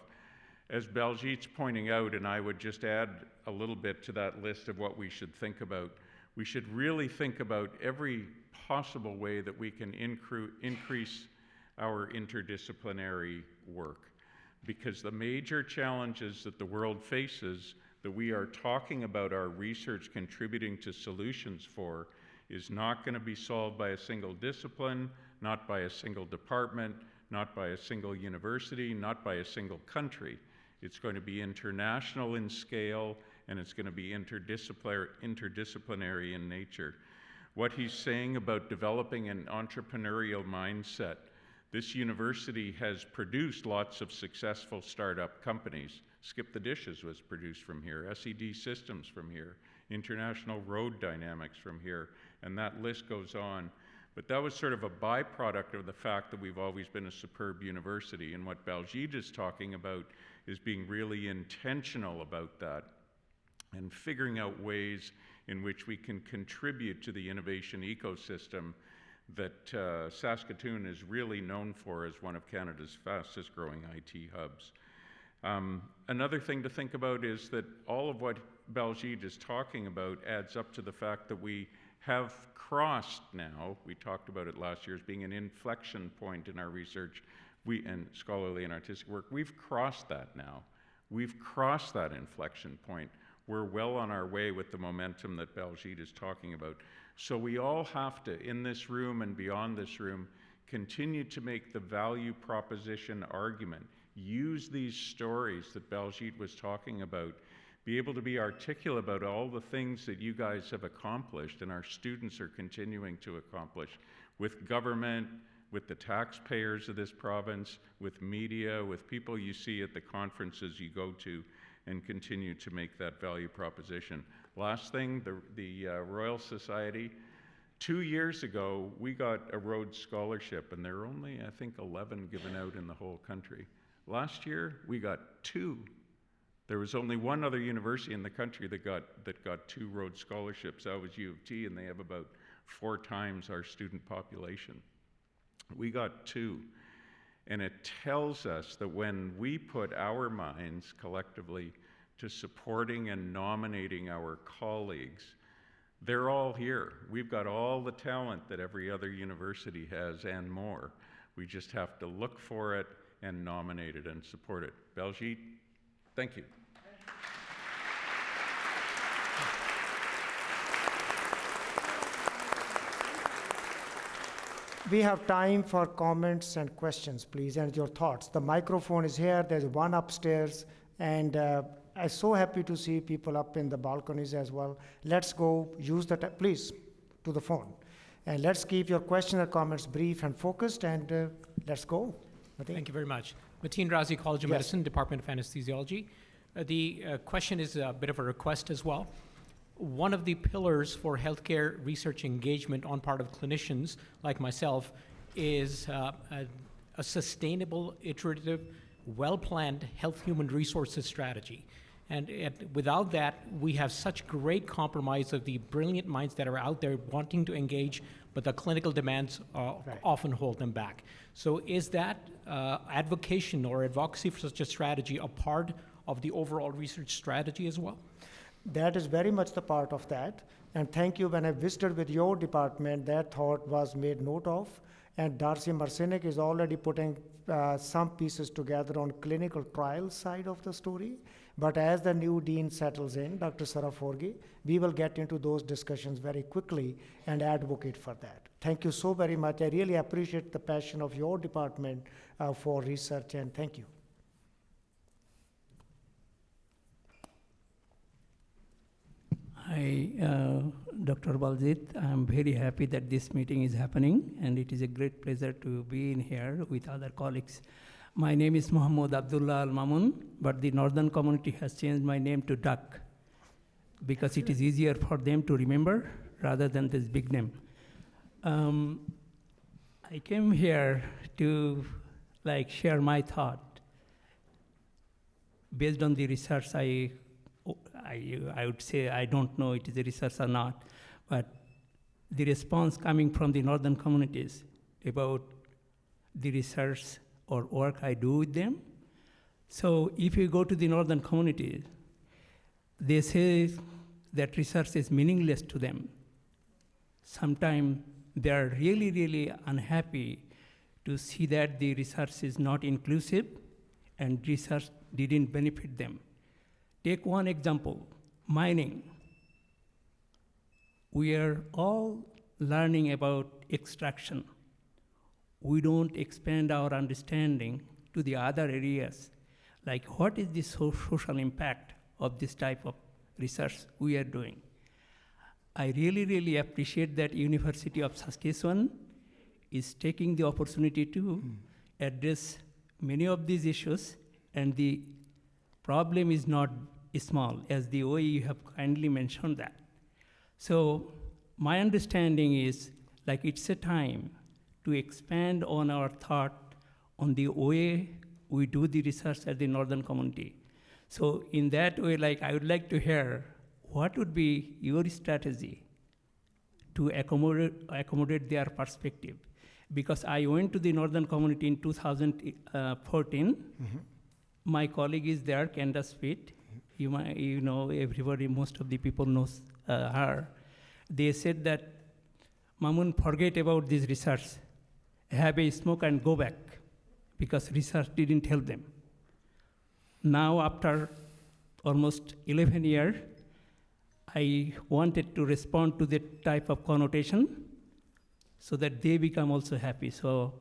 as Baljit's pointing out, and I would just add a little bit to that list of what we should think about, we should really think about every possible way that we can increase our interdisciplinary work. Because the major challenges that the world faces that we are talking about our research contributing to solutions for is not going to be solved by a single discipline, not by a single department, not by a single university, not by a single country. It's going to be international in scale, and it's going to be interdisciplinary in nature. What he's saying about developing an entrepreneurial mindset, this university has produced lots of successful startup companies. Skip the Dishes was produced from here, SED Systems from here, International Road Dynamics from here, and that list goes on. But that was sort of a byproduct of the fact that we've always been a superb university, and what Baljit is talking about is being really intentional about that and figuring out ways in which we can contribute to the innovation ecosystem that Saskatoon is really known for as one of Canada's fastest growing IT hubs. Another thing to think about is that all of what Baljit is talking about adds up to the fact that we have crossed now, we talked about it last year as being an inflection point in our research and scholarly and artistic work. We've crossed that now. We've crossed that inflection point. We're well on our way with the momentum that Baljit is talking about. So we all have to, in this room and beyond this room, continue to make the value proposition argument. Use these stories that Baljit was talking about, be able to be articulate about all the things that you guys have accomplished and our students are continuing to accomplish with government, with the taxpayers of this province, with media, with people you see at the conferences you go to, and continue to make that value proposition. Last thing, the Royal Society. 2 years ago, we got a Rhodes Scholarship, and there are only, I think, 11 given out in the whole country. Last year, we got 2. There was only one other university in the country that got 2 Rhodes Scholarships. That was U of T, and they have about 4 times our student population. We got 2. And it tells us that when we put our minds collectively to supporting and nominating our colleagues, they're all here. We've got all the talent that every other university has and more. We just have to look for it and nominate it and support it. Baljit, thank you. We have time for comments and questions, please, and your thoughts. The microphone is here, there's one upstairs, and I'm so happy to see people up in the balconies as well. Let's go use please, to the phone. And let's keep your questions and comments brief and focused, and let's go. Thank you very much. Mateen Razi, College of Medicine, Department of Anesthesiology. The question is a bit of a request as well. One of the pillars for healthcare research engagement on part of clinicians like myself is a sustainable, iterative, well-planned health human resources strategy. And without that, we have such great compromise of the brilliant minds that are out there wanting to engage, but the clinical demands often hold them back. So is that advocation or advocacy for such a strategy a part of the overall research strategy as well? That is very much the part of that. And thank you. When I visited with your department, that thought was made note of. And Darcy Marcinek is already putting some pieces together on clinical trial side of the story. But as the new dean settles in, Dr. Sarah Forge, we will get into those discussions very quickly and advocate for that. Thank you so very much. I really appreciate the passion of your department for research, and thank you. Hi, Dr. Baljit. I'm very happy that this meeting is happening, and it is a great pleasure to be in here with other colleagues. My name is Muhammad Abdullah Al Mamun, but the northern community has changed my name to Duck because it is easier for them to remember rather than this big name. I came here to share my thought based on the research I would say, I don't know it is a research or not, but the response coming from the northern communities about the research or work I do with them. So if you go to the northern communities, they say that research is meaningless to them. Sometimes they are really, really unhappy to see that the research is not inclusive and research didn't benefit them. Take one example, mining. We are all learning about extraction. We don't expand our understanding to the other areas, like what is the social impact of this type of research we are doing. I really, really appreciate that University of Saskatchewan is taking the opportunity to address many of these issues, and the problem is not small, as the OE you have kindly mentioned that. So my understanding is it's a time to expand on our thought on the way we do the research at the northern community. So in that way, I would like to hear what would be your strategy to accommodate their perspective. Because I went to the northern community in 2014. Mm-hmm. My colleague is there, Candace Pitt. You know, everybody, most of the people knows her. They said that, Mamun, forget about this research. Have a smoke and go back, because research didn't help them. Now, after almost 11 years, I wanted to respond to that type of connotation so that they become also happy. So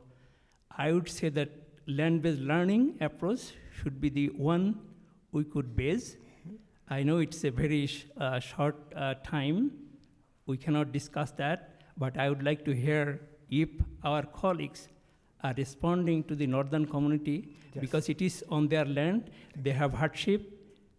I would say that land-based learning approach should be the one we could base, I know it's a very short time. We cannot discuss that, but I would like to hear if our colleagues are responding to the northern community, yes, because it is on their land, they have hardship,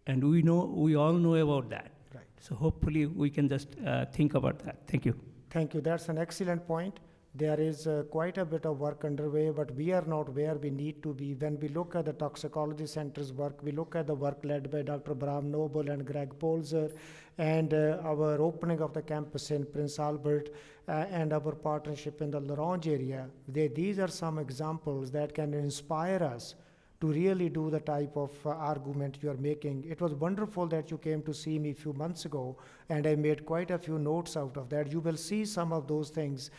and we all know about that. Right. So hopefully we can just think about that. Thank you. Thank you. That's an excellent point. There is quite a bit of work underway, but we are not where we need to be. When we look at the toxicology center's work, we look at the work led by Dr. Bram Noble and Greg Polzer, and our opening of the campus in Prince Albert, and our partnership in the Larange area. These are some examples that can inspire us to really do the type of argument you are making. It was wonderful that you came to see me a few months ago, and I made quite a few notes out of that. You will see some of those things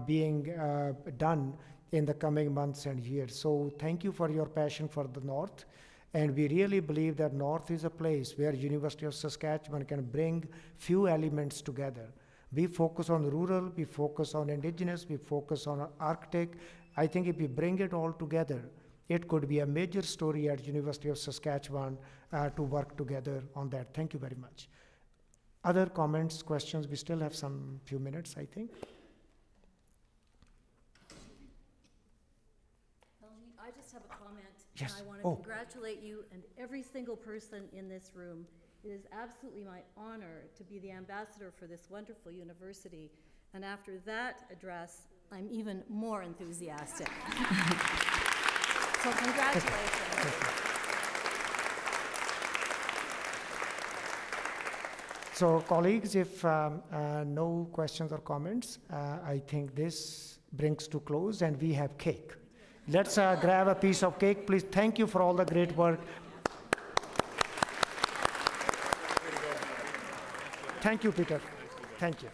being done in the coming months and years. So thank you for your passion for the North. And we really believe that North is a place where University of Saskatchewan can bring few elements together. We focus on rural, we focus on Indigenous, we focus on Arctic. I think if we bring it all together, it could be a major story at University of Saskatchewan to work together on that. Thank you very much. Other comments, questions? We still have some few minutes, I think. Baljit, I just have a comment. Yes. And I want to congratulate you and every single person in this room. It is absolutely my honor to be the ambassador for this wonderful university. And after that address, I'm even more enthusiastic. So congratulations. So colleagues, if no questions or comments, I think this brings to close, and we have cake. Let's grab a piece of cake, please. Thank you for all the great work. Thank you, Peter. Thank you.